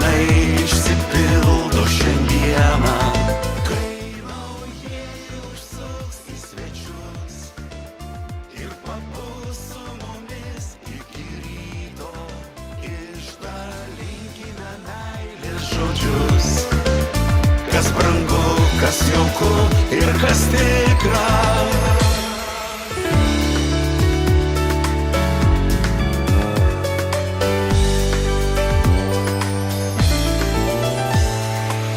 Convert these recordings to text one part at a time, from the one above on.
sapnai išsipildo šiandieną. Kai naujieji užsuks į svečius ir pabus su mumis iki ryto, išdalinkime meilės žodžius. Kas brangu, kas jauku ir kas tikra.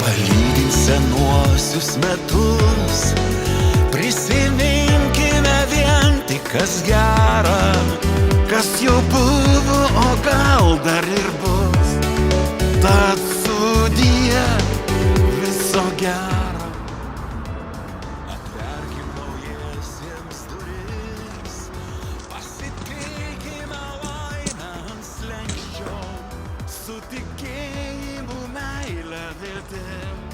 Palydint senuosius metus, prisiminkime vien tik kas gera, kas jau buvo, o gal dar ir bus. Tad sudie viso gero. Atverkim naujiesiems duris, pasitikėkime laimę ant slenksčio, su tikėjimu, meile, viltim.